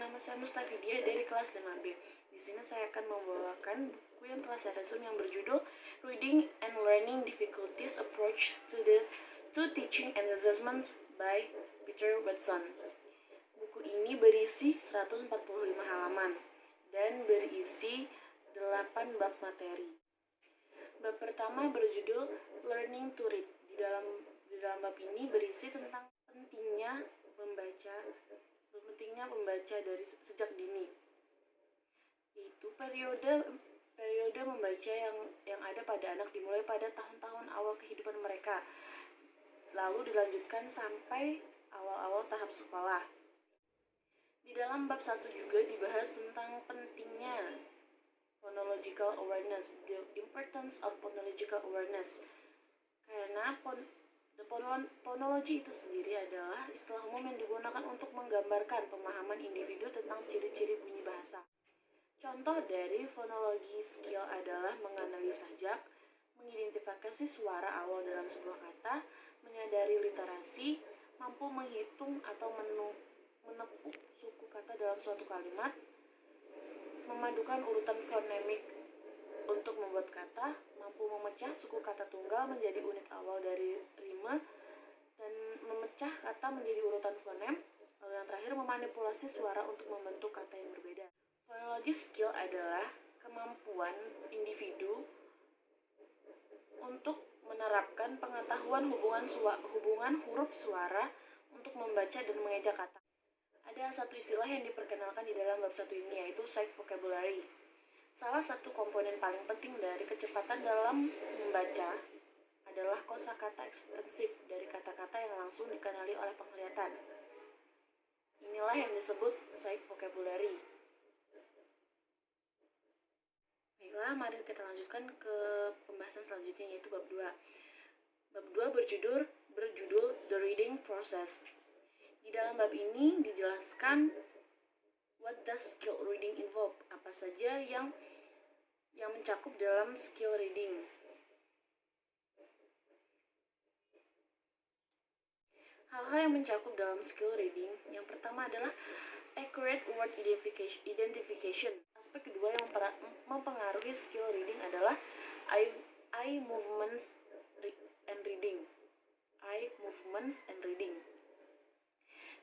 nama saya Mustafidia dari kelas 5B. Di sini saya akan membawakan buku yang telah saya susun yang berjudul Reading and Learning Difficulties Approach to Teaching and Assessment by Peter Watson. Buku ini berisi 145 halaman dan berisi 8 bab materi. Bab pertama berjudul Learning to Read. Di dalam bab ini berisi tentang pentingnya membaca dari sejak dini, yaitu periode membaca yang ada pada anak dimulai pada tahun-tahun awal kehidupan mereka, lalu dilanjutkan sampai awal-awal tahap sekolah. Di dalam bab 1 juga dibahas tentang pentingnya phonological awareness, the importance of phonological awareness, karena phonology itu sendiri adalah istilah umum yang digunakan untuk menggambarkan pemahaman individu tentang ciri-ciri bunyi bahasa. Contoh dari phonology skill adalah menganalisa jak, mengidentifikasi suara awal dalam sebuah kata, menyadari literasi, mampu menghitung atau menepuk suku kata dalam suatu kalimat, memadukan urutan fonemik untuk membuat kata, mampu memecah suku kata tunggal menjadi unit awal dari rime, dan memecah kata menjadi urutan fonem, lalu yang terakhir memanipulasi suara untuk membentuk kata yang berbeda. Phonology skill adalah kemampuan individu untuk menerapkan pengetahuan hubungan huruf suara untuk membaca dan mengeja kata. Ada satu istilah yang diperkenalkan di dalam bab 1 ini, yaitu sight vocabulary. Salah satu komponen paling penting dari kecepatan dalam membaca adalah kosakata ekstensif dari kata-kata yang langsung dikenali oleh penglihatan. Inilah yang disebut sight vocabulary. Baiklah, mari kita lanjutkan ke pembahasan selanjutnya, yaitu bab 2. Bab 2 berjudul The Reading Process. Di dalam bab ini dijelaskan what does skill reading involve, apa saja yang mencakup dalam skill reading. Hal-hal yang mencakup dalam skill reading, yang pertama adalah accurate word identification. Aspek kedua yang mempengaruhi skill reading adalah eye movements and reading. Eye movements and reading.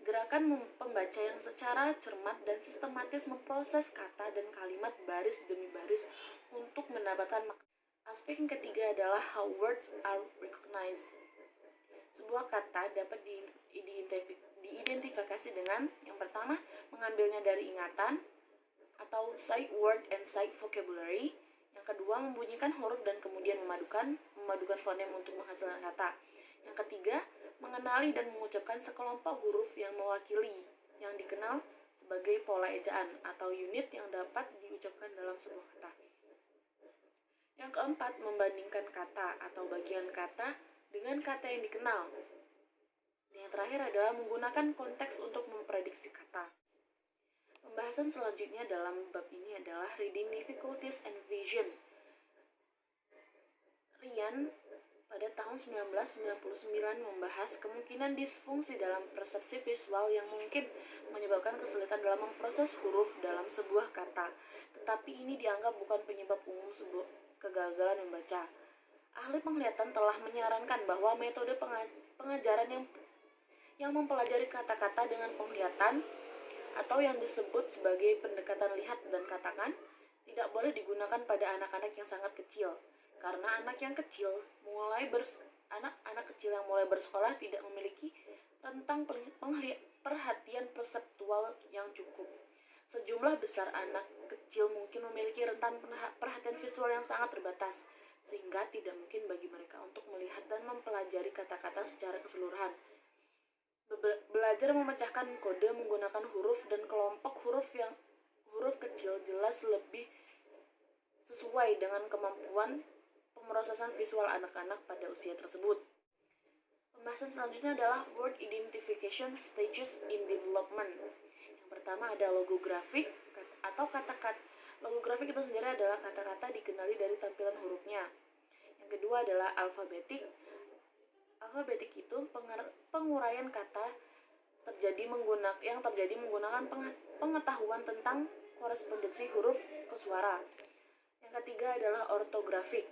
Gerakan pembaca yang secara cermat dan sistematis memproses kata dan kalimat baris demi baris untuk mendapatkan makna. Aspek yang ketiga adalah how words are recognized. Sebuah kata dapat diidentifikasi dengan yang pertama, mengambilnya dari ingatan atau sight word and sight vocabulary. Yang kedua, membunyikan huruf dan kemudian memadukan fonem untuk menghasilkan kata. Yang ketiga, mengenali dan mengucapkan sekelompok huruf yang mewakili yang dikenal sebagai pola ejaan atau unit yang dapat diucapkan dalam sebuah kata. Yang keempat, membandingkan kata atau bagian kata dengan kata yang dikenal. Dan yang terakhir adalah menggunakan konteks untuk memprediksi kata. Pembahasan selanjutnya dalam bab ini adalah reading difficulties and vision. Ryan pada tahun 1999 membahas kemungkinan disfungsi dalam persepsi visual yang mungkin menyebabkan kesulitan dalam memproses huruf dalam sebuah kata, tetapi ini dianggap bukan penyebab umum sebuah kegagalan membaca. Ahli penglihatan telah menyarankan bahwa metode pengajaran yang mempelajari kata-kata dengan penglihatan atau yang disebut sebagai pendekatan lihat dan katakan tidak boleh digunakan pada anak-anak yang sangat kecil. Karena anak kecil yang mulai bersekolah tidak memiliki rentang perhatian perseptual yang cukup. Sejumlah besar anak kecil mungkin memiliki rentang perhatian visual yang sangat terbatas, sehingga tidak mungkin bagi mereka untuk melihat dan mempelajari kata-kata secara keseluruhan. Belajar memecahkan kode menggunakan huruf dan kelompok huruf kecil jelas lebih sesuai dengan kemampuan pemrosesan visual anak-anak pada usia tersebut. Pembahasan selanjutnya adalah word identification stages in development. Yang pertama ada logografik atau kata-kata. Logografik itu sendiri adalah kata-kata dikenali dari tampilan hurufnya. Yang kedua adalah alfabetik. Alfabetik itu penguraian kata terjadi menggunakan pengetahuan tentang korespondensi huruf ke suara. Yang ketiga adalah ortografik.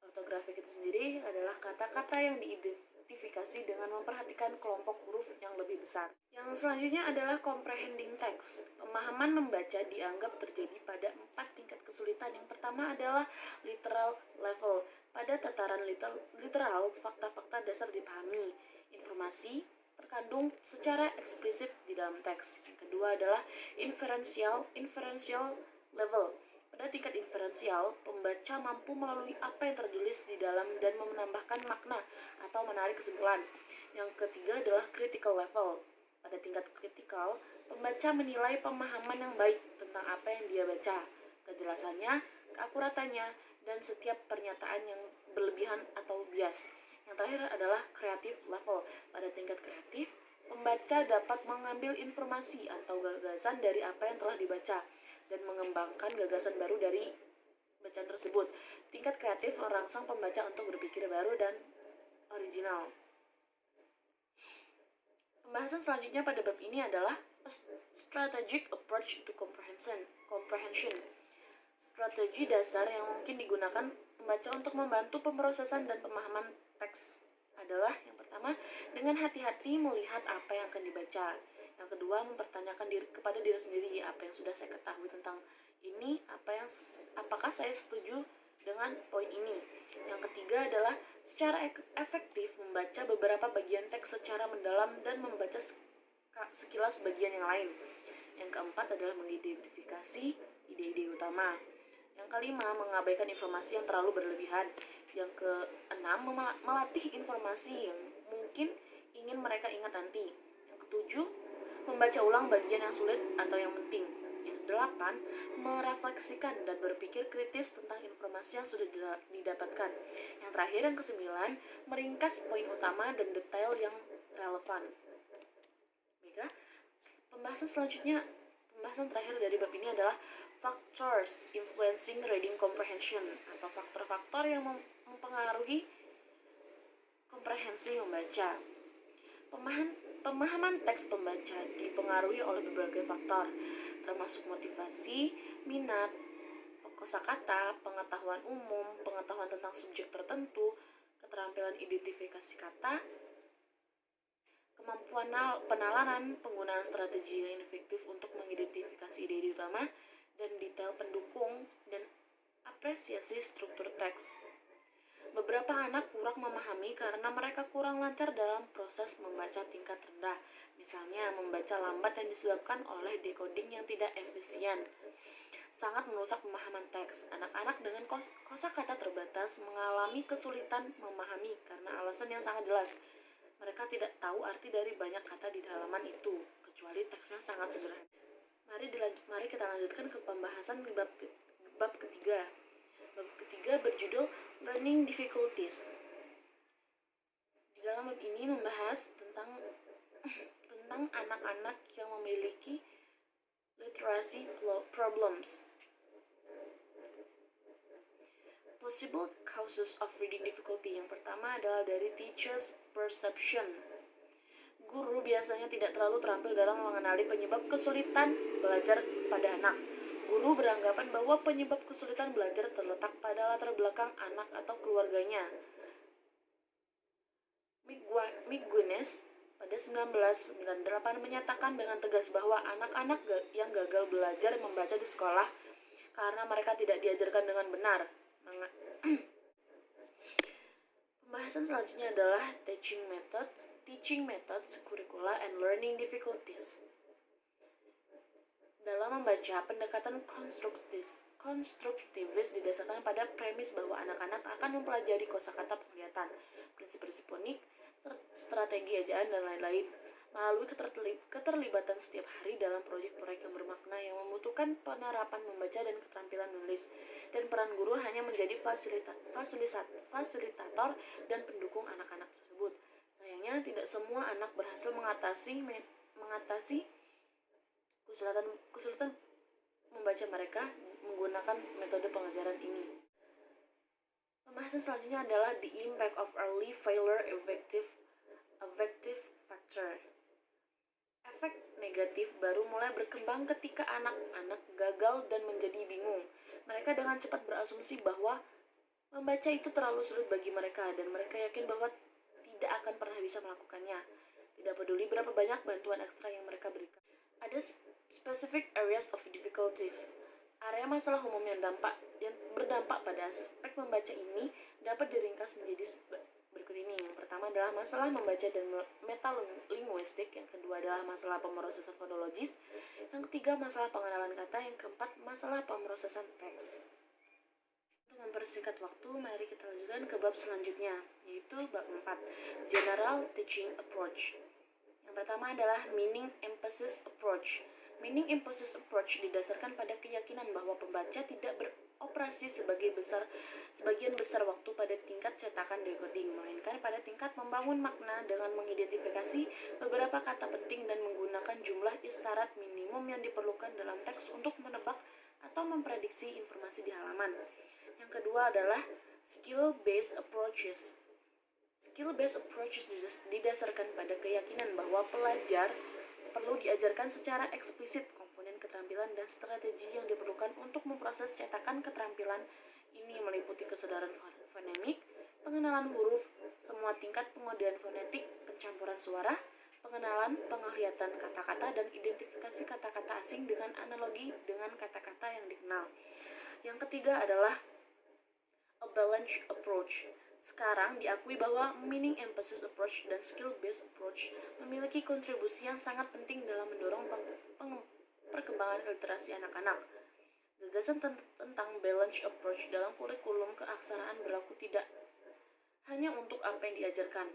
Ortografik itu sendiri adalah kata-kata yang diidentifikasi dengan memperhatikan kelompok huruf yang lebih besar. Yang selanjutnya adalah comprehending text. Pemahaman membaca dianggap terjadi pada 4 tingkat kesulitan. Yang pertama adalah literal level. Pada tataran literal, fakta-fakta dasar dipahami. Informasi terkandung secara eksplisit di dalam teks. Yang kedua adalah inferential level. Pada tingkat inferensial, pembaca mampu melalui apa yang tertulis di dalam dan menambahkan makna atau menarik kesimpulan. Yang ketiga adalah critical level. Pada tingkat kritikal, pembaca menilai pemahaman yang baik tentang apa yang dia baca, kejelasannya, keakuratannya, dan setiap pernyataan yang berlebihan atau bias. Yang terakhir adalah creative level. Pada tingkat kreatif, pembaca dapat mengambil informasi atau gagasan dari apa yang telah dibaca dan mengembangkan gagasan baru dari bacaan tersebut. Tingkat kreatif merangsang pembaca untuk berpikir baru dan original. Pembahasan selanjutnya pada bab ini adalah a strategic approach to comprehension. Strategi dasar yang mungkin digunakan pembaca untuk membantu pemrosesan dan pemahaman teks adalah yang pertama, dengan hati-hati melihat apa yang akan dibaca. Yang kedua, mempertanyakan kepada diri sendiri apa yang sudah saya ketahui tentang ini, apakah saya setuju dengan poin ini. Yang ketiga adalah secara efektif membaca beberapa bagian teks secara mendalam dan membaca sekilas bagian yang lain. Yang keempat adalah mengidentifikasi ide-ide utama. Yang kelima, mengabaikan informasi yang terlalu berlebihan. Yang keenam, melatih informasi yang mungkin ingin mereka ingat nanti. Yang ketujuh, membaca ulang bagian yang sulit atau yang penting. Yang delapan, merefleksikan dan berpikir kritis tentang informasi yang sudah didapatkan. Yang terakhir, yang kesembilan, meringkas poin utama dan detail yang relevan. Baiklah, pembahasan terakhir dari bab ini adalah factors influencing reading comprehension, atau faktor-faktor yang mempengaruhi komprehensi membaca. Pemahaman teks pembaca dipengaruhi oleh berbagai faktor, termasuk motivasi, minat, kosakata, pengetahuan umum, pengetahuan tentang subjek tertentu, keterampilan identifikasi kata, kemampuan penalaran, penggunaan strategi yang efektif untuk mengidentifikasi ide-ide utama, dan detail pendukung, dan apresiasi struktur teks. Beberapa anak kurang memahami karena mereka kurang lancar dalam proses membaca tingkat rendah. Misalnya, membaca lambat yang disebabkan oleh decoding yang tidak efisien sangat merusak pemahaman teks. Anak-anak dengan kosakata terbatas mengalami kesulitan memahami karena alasan yang sangat jelas. Mereka tidak tahu arti dari banyak kata di halaman itu, kecuali teksnya sangat sederhana. Mari kita lanjutkan ke pembahasan bab ketiga. Bab ketiga berjudul Learning Difficulties. Di dalam bab ini membahas tentang anak-anak yang memiliki literacy problems. Possible causes of reading difficulty. Yang pertama adalah dari teacher's perception. Guru biasanya tidak terlalu terampil dalam mengenali penyebab kesulitan belajar pada anak. Guru beranggapan bahwa penyebab kesulitan belajar terletak pada latar belakang anak atau keluarganya. McGuinness pada 1998 menyatakan dengan tegas bahwa anak-anak yang gagal belajar membaca di sekolah karena mereka tidak diajarkan dengan benar. Pembahasan selanjutnya adalah teaching methods, curricula, and learning difficulties. Dalam membaca, pendekatan konstruktivis didasarkan pada premis bahwa anak-anak akan mempelajari kosakata penglihatan, prinsip-prinsip unik, strategi ejaan, dan lain-lain melalui keterlibatan setiap hari dalam proyek-proyek yang bermakna yang membutuhkan penerapan membaca dan keterampilan menulis, dan peran guru hanya menjadi fasilitator dan pendukung anak-anak tersebut. Sayangnya tidak semua anak berhasil mengatasi kesulitan membaca mereka menggunakan metode pengajaran ini. Pembahasan selanjutnya adalah the impact of early failure effective factor. efek negatif baru mulai berkembang ketika anak-anak gagal dan menjadi bingung. Mereka dengan cepat berasumsi bahwa membaca itu terlalu sulit bagi mereka dan mereka yakin bahwa tidak akan pernah bisa melakukannya. Tidak peduli berapa banyak bantuan ekstra yang mereka berikan. Ada specific areas of difficulty. Area masalah umum yang berdampak pada aspek membaca ini dapat diringkas menjadi berikut ini. Yang pertama adalah masalah membaca dan metalinguistik, yang kedua adalah masalah pemrosesan fonologis, yang ketiga masalah pengenalan kata, yang keempat masalah pemrosesan teks. Untuk mempersingkat waktu, mari kita lanjutkan ke bab selanjutnya, yaitu bab 4, General Teaching Approach. Yang pertama adalah Meaning Emphasis Approach. Meaning Emphasis Approach didasarkan pada keyakinan bahwa pembaca tidak beroperasi sebagian besar waktu pada tingkat cetakan decoding, melainkan pada tingkat membangun makna dengan mengidentifikasi beberapa kata penting dan menggunakan jumlah isyarat minimum yang diperlukan dalam teks untuk menebak atau memprediksi informasi di halaman. Yang kedua adalah Skill-Based Approaches. Skill-based approaches didasarkan pada keyakinan bahwa pelajar perlu diajarkan secara eksplisit komponen keterampilan dan strategi yang diperlukan untuk memproses cetakan keterampilan. Ini meliputi kesadaran fonemik, pengenalan huruf, semua tingkat pengudian fonetik, pencampuran suara, pengenalan penglihatan kata-kata, dan identifikasi kata-kata asing dengan analogi dengan kata-kata yang dikenal. Yang ketiga adalah a balanced approach. Sekarang diakui bahwa meaning emphasis approach dan skill-based approach memiliki kontribusi yang sangat penting dalam mendorong perkembangan literasi anak-anak. Gagasan tentang balanced approach dalam kurikulum keaksaraan berlaku tidak hanya untuk apa yang diajarkan,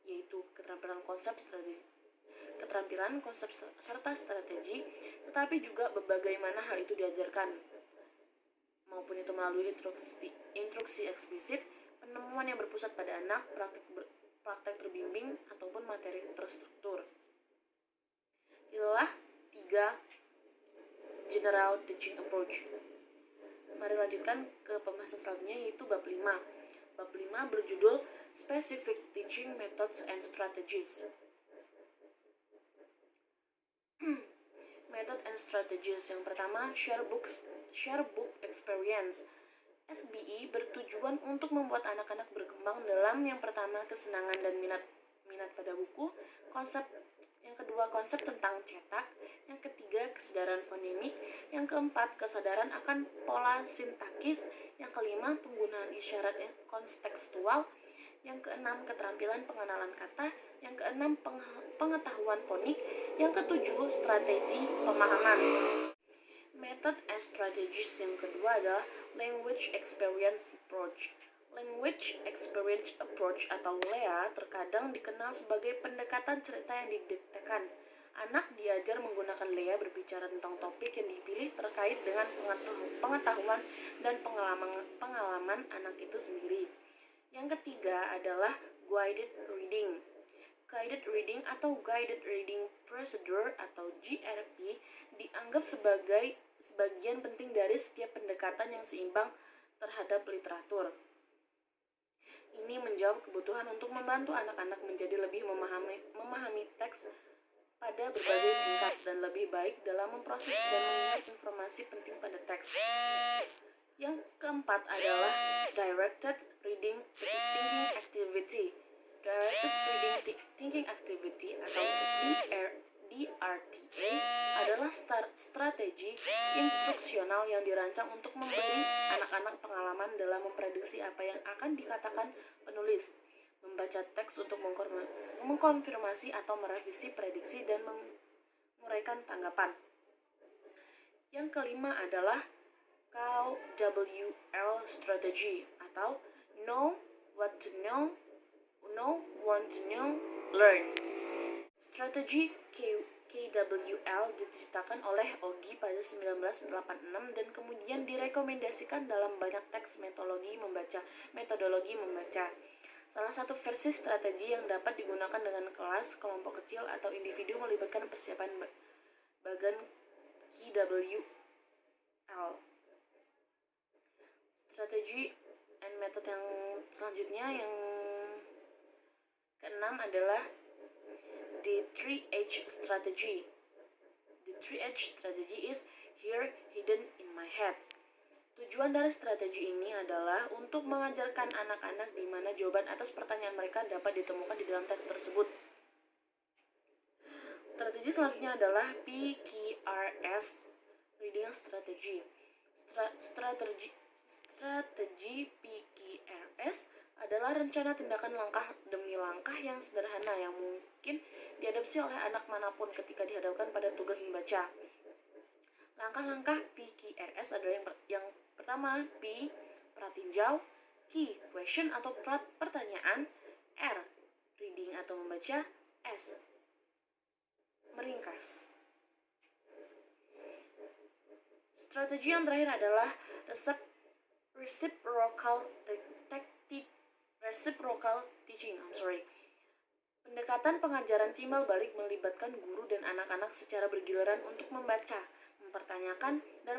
yaitu keterampilan konsep serta strategi, tetapi juga bagaimana hal itu diajarkan, maupun itu melalui instruksi eksplisit, penemuan yang berpusat pada anak, praktek terbimbing, ataupun materi terstruktur. Itulah 3 General Teaching Approach. Mari lanjutkan ke pembahasan selanjutnya, yaitu bab 5. Bab 5 berjudul Specific Teaching Methods and Strategies. Method and Strategies. Yang pertama, share book experience. SBE bertujuan untuk membuat anak-anak berkembang dalam yang pertama kesenangan dan minat pada buku, yang kedua konsep tentang cetak, yang ketiga kesadaran fonemik, yang keempat kesadaran akan pola sintakis, yang kelima penggunaan isyarat kontekstual, yang keenam keterampilan pengenalan kata, yang keenam pengetahuan fonik, yang ketujuh strategi pemahaman. Method and strategies yang kedua adalah Language Experience Approach. Language Experience Approach atau LEA terkadang dikenal sebagai pendekatan cerita yang didekatkan. Anak diajar menggunakan LEA berbicara tentang topik yang dipilih terkait dengan pengetahuan dan pengalaman anak itu sendiri. Yang ketiga adalah Guided Reading. Guided Reading atau Guided Reading Procedure atau GRP dianggap sebagai sebagian penting dari setiap pendekatan yang seimbang terhadap literatur. Ini menjawab kebutuhan untuk membantu anak-anak menjadi lebih memahami teks pada berbagai tingkat dan lebih baik dalam memproses dan mengingat informasi penting pada teks. Yang keempat adalah Directed Reading Thinking Activity. Directed Reading Thinking Activity atau DRTA adalah strategi instruksional yang dirancang untuk memberi anak-anak pengalaman dalam memprediksi apa yang akan dikatakan penulis, membaca teks untuk mengkonfirmasi atau merevisi prediksi dan menguraikan tanggapan. Yang kelima adalah KWL strategy atau Know What to Know, Know Want to Know, Learn. Strategi KWL diciptakan oleh Ogi pada 1986 dan kemudian direkomendasikan dalam banyak teks metodologi membaca. Salah satu versi strategi yang dapat digunakan dengan kelas, kelompok kecil, atau individu melibatkan persiapan bagan KWL. Strategi and method yang selanjutnya yang keenam adalah the 3H strategy. The 3H strategy is here hidden in my head. Tujuan dari strategi ini adalah untuk mengajarkan anak-anak di mana jawaban atas pertanyaan mereka dapat ditemukan di dalam teks tersebut. Strategi selanjutnya adalah PQRS, reading strategy. Strategi PQRS adalah rencana tindakan langkah demi langkah yang sederhana yang mungkin diadopsi oleh anak manapun ketika dihadapkan pada tugas membaca. Langkah-langkah PQRS adalah yang pertama, P, pratinjau, Q, question atau pertanyaan, R, reading atau membaca, S, meringkas. Strategi yang terakhir adalah reciprocal teaching. Pendekatan pengajaran timbal balik melibatkan guru dan anak-anak secara bergiliran untuk membaca, mempertanyakan, dan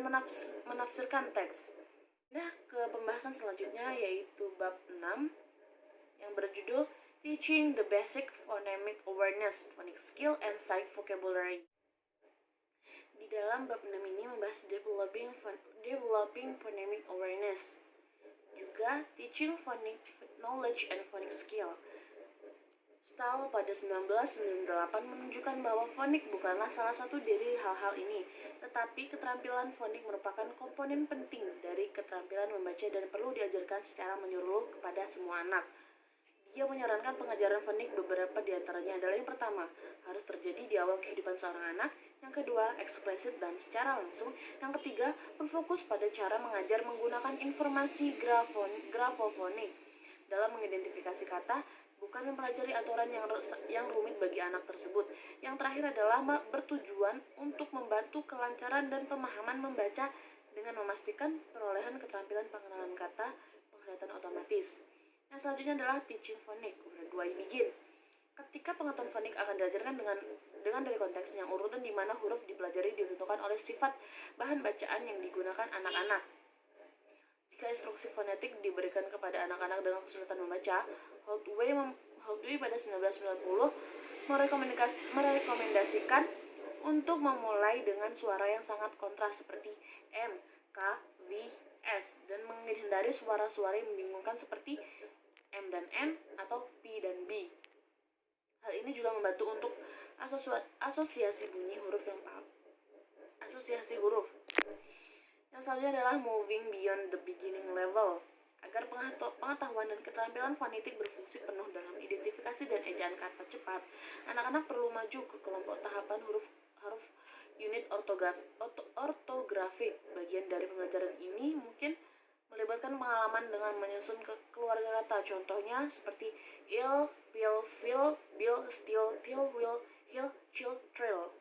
menafsirkan teks. Nah, ke pembahasan selanjutnya yaitu bab 6 yang berjudul Teaching the Basic Phonemic Awareness, Phonic Skill, and Sight Vocabulary. Di dalam bab 6 ini membahas developing phonemic awareness, juga teaching phonic knowledge and phonic skill. Stahl pada 1998 menunjukkan bahwa fonik bukanlah salah satu dari hal-hal ini, tetapi keterampilan fonik merupakan komponen penting dari keterampilan membaca dan perlu diajarkan secara menyeluruh kepada semua anak. Dia menyarankan pengajaran fonik beberapa di antaranya adalah yang pertama, harus terjadi di awal kehidupan seorang anak, yang kedua, eksplisit dan secara langsung, yang ketiga, berfokus pada cara mengajar menggunakan informasi grafofonik dalam mengidentifikasi kata, bukan mempelajari aturan yang rumit bagi anak tersebut. Yang terakhir adalah bertujuan untuk membantu kelancaran dan pemahaman membaca dengan memastikan perolehan keterampilan pengenalan kata, penglihatan otomatis. Yang selanjutnya adalah teaching phonics, where do I begin? Ketika pengetahuan fonik akan diajarkan dengan dari konteks yang urutan di mana huruf dipelajari ditentukan oleh sifat bahan bacaan yang digunakan anak-anak. Jika instruksi fonetik diberikan kepada anak-anak dengan kesulitan membaca, Holdway pada 1990 merekomendasikan untuk memulai dengan suara yang sangat kontras seperti M, K, V, S dan menghindari suara-suara yang membingungkan seperti M dan N atau P dan B. Hal ini juga membantu untuk asosiasi bunyi huruf Yang selanjutnya adalah moving beyond the beginning level. Agar pengetahuan dan keterampilan fonetik berfungsi penuh dalam identifikasi dan ejaan kata cepat, anak-anak perlu maju ke kelompok tahapan huruf unit ortografik. Bagian dari pembelajaran ini mungkin melibatkan pengalaman dengan menyusun keluarga kata, contohnya seperti il, pil, fil, bil, still, till, will, hill, chill, trill.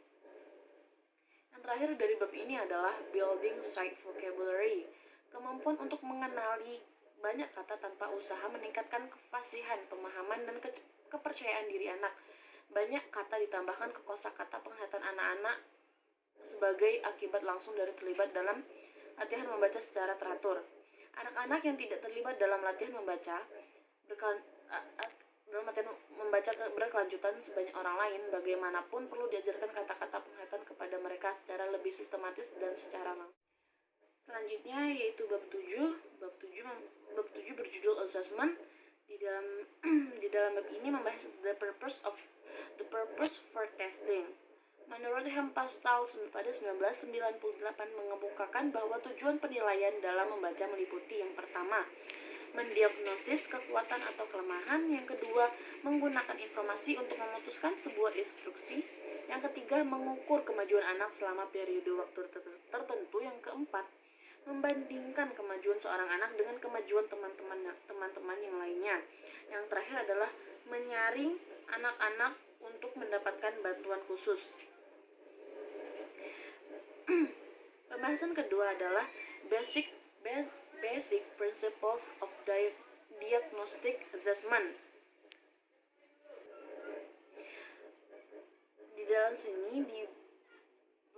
Yang terakhir dari bab ini adalah building sight vocabulary, kemampuan untuk mengenali banyak kata tanpa usaha meningkatkan kefasihan, pemahaman, dan kepercayaan diri anak. Banyak kata ditambahkan ke kosakata penglihatan anak-anak sebagai akibat langsung dari terlibat dalam latihan membaca secara teratur. Anak-anak yang tidak terlibat dalam latihan membaca berkelanjutan sebanyak orang lain, bagaimanapun perlu diajarkan kata-kata penglihatan kepada mereka secara lebih sistematis dan secara langsung. Selanjutnya yaitu bab 7. Bab 7 berjudul assessment. Di dalam bab ini membahas the purpose for testing. Menurut Hempstead pada 1998 mengemukakan bahwa tujuan penilaian dalam membaca meliputi yang pertama, mendiagnosis kekuatan atau kelemahan, yang kedua, menggunakan informasi untuk memutuskan sebuah instruksi, yang ketiga, mengukur kemajuan anak selama periode waktu tertentu, yang keempat, membandingkan kemajuan seorang anak dengan kemajuan teman-teman yang lainnya. Yang terakhir adalah menyaring anak-anak untuk mendapatkan bantuan khusus. Pembahasan kedua adalah basic principles of diagnostic assessment. Di dalam sini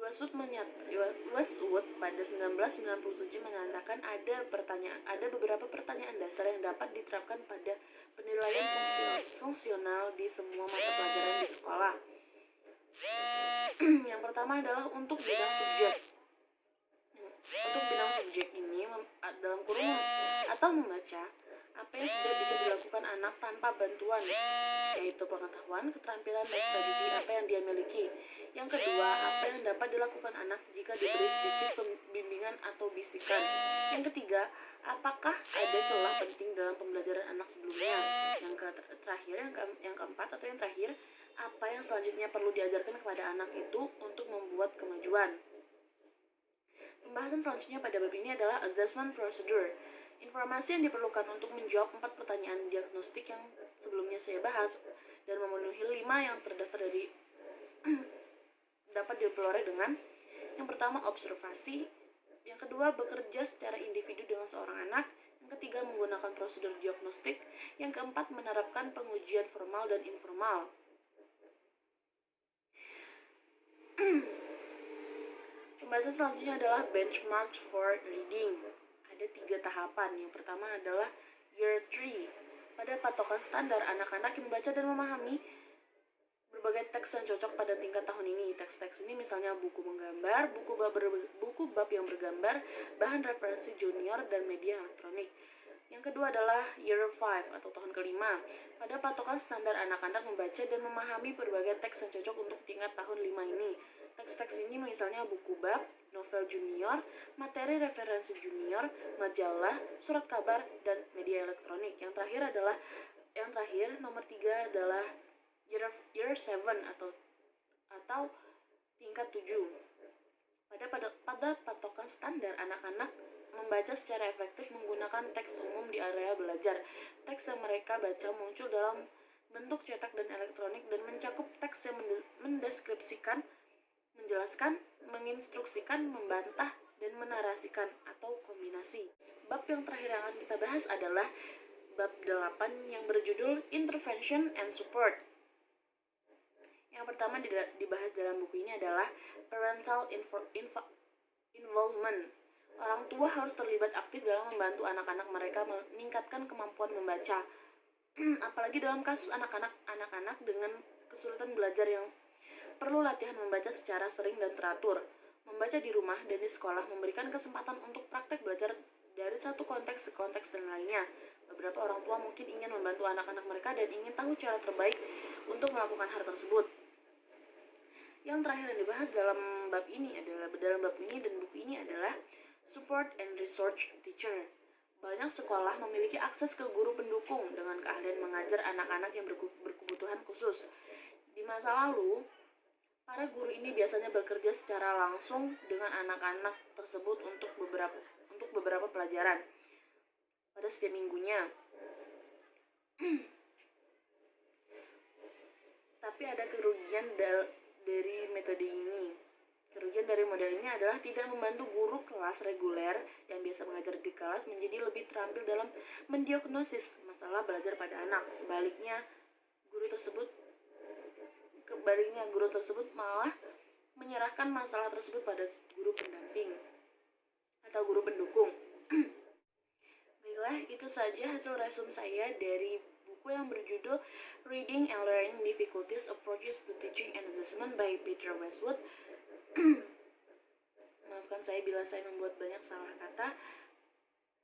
Westwood pada 1997 mengatakan ada beberapa pertanyaan dasar yang dapat diterapkan pada penilaian fungsional di semua mata pelajaran di sekolah. Yang pertama adalah untuk bidang subjek. Untuk bidang subjek ini dalam kurung atau membaca apa yang sudah bisa dilakukan anak tanpa bantuan, yaitu pengetahuan, keterampilan, dan strategi apa yang dia miliki. Yang kedua, apa yang dapat dilakukan anak jika diberi sedikit bimbingan atau bisikan. Yang ketiga, apakah ada celah penting dalam pembelajaran anak sebelumnya. Yang keempat atau yang terakhir, apa yang selanjutnya perlu diajarkan kepada anak itu untuk membuat kemajuan. Pembahasan selanjutnya pada bab ini adalah assessment procedure. Informasi yang diperlukan untuk menjawab 4 pertanyaan diagnostik yang sebelumnya saya bahas dan memenuhi 5 yang terdaftar dari dapat diperoleh dengan yang pertama observasi, yang kedua bekerja secara individu dengan seorang anak, yang ketiga menggunakan prosedur diagnostik, yang keempat menerapkan pengujian formal dan informal. Pembahasan selanjutnya adalah benchmark for reading. Ada 3 tahapan. Yang pertama adalah Year 3. Pada patokan standar, anak-anak yang membaca dan memahami berbagai teks yang cocok pada tingkat tahun ini. Teks-teks ini misalnya buku menggambar, buku bab yang bergambar, bahan referensi junior, dan media elektronik. Yang kedua adalah Year 5 atau tahun kelima. Pada patokan standar, anak-anak membaca dan memahami berbagai teks yang cocok untuk tingkat tahun 5 ini. Teks-teks ini misalnya buku bab, novel junior, materi referensi junior, majalah, surat kabar, dan media elektronik. Yang terakhir nomor 3 adalah Year 7 atau tingkat 7. Pada patokan standar, anak-anak membaca secara efektif menggunakan teks umum di area belajar. Teks yang mereka baca muncul dalam bentuk cetak dan elektronik dan mencakup teks yang mendeskripsikan, menjelaskan, menginstruksikan, membantah, dan menarasikan atau kombinasi. Bab yang terakhir yang akan kita bahas adalah bab 8 yang berjudul Intervention and Support. Yang pertama dibahas dalam buku ini adalah parental involvement. Orang tua harus terlibat aktif dalam membantu anak-anak mereka meningkatkan kemampuan membaca. Apalagi dalam kasus anak-anak dengan kesulitan belajar yang perlu latihan membaca secara sering dan teratur. Membaca di rumah dan di sekolah memberikan kesempatan untuk praktek belajar dari satu konteks ke konteks yang lainnya. Beberapa orang tua mungkin ingin membantu anak-anak mereka dan ingin tahu cara terbaik untuk melakukan hal tersebut. Yang terakhir yang dibahas dalam bab ini dan buku ini adalah Support and Research Teacher. Banyak sekolah memiliki akses ke guru pendukung dengan keahlian mengajar anak-anak yang berkebutuhan khusus. Di masa lalu, para guru ini biasanya bekerja secara langsung dengan anak-anak tersebut untuk beberapa pelajaran pada setiap minggunya. Tapi ada kerugian dari metode ini. Kerugian dari model ini adalah tidak membantu guru kelas reguler yang biasa mengajar di kelas menjadi lebih terampil dalam mendiagnosis masalah belajar pada anak. Sebaliknya, guru tersebut malah menyerahkan masalah tersebut pada guru pendamping atau guru pendukung. Baiklah, itu saja hasil resume saya dari buku yang berjudul Reading and Learning Difficulties, Approaches to Teaching and Assessment by Peter Westwood. Maafkan saya bila saya membuat banyak salah kata.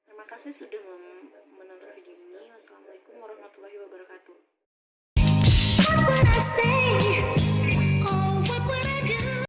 Terima kasih sudah menonton video ini. Wassalamualaikum warahmatullahi wabarakatuh.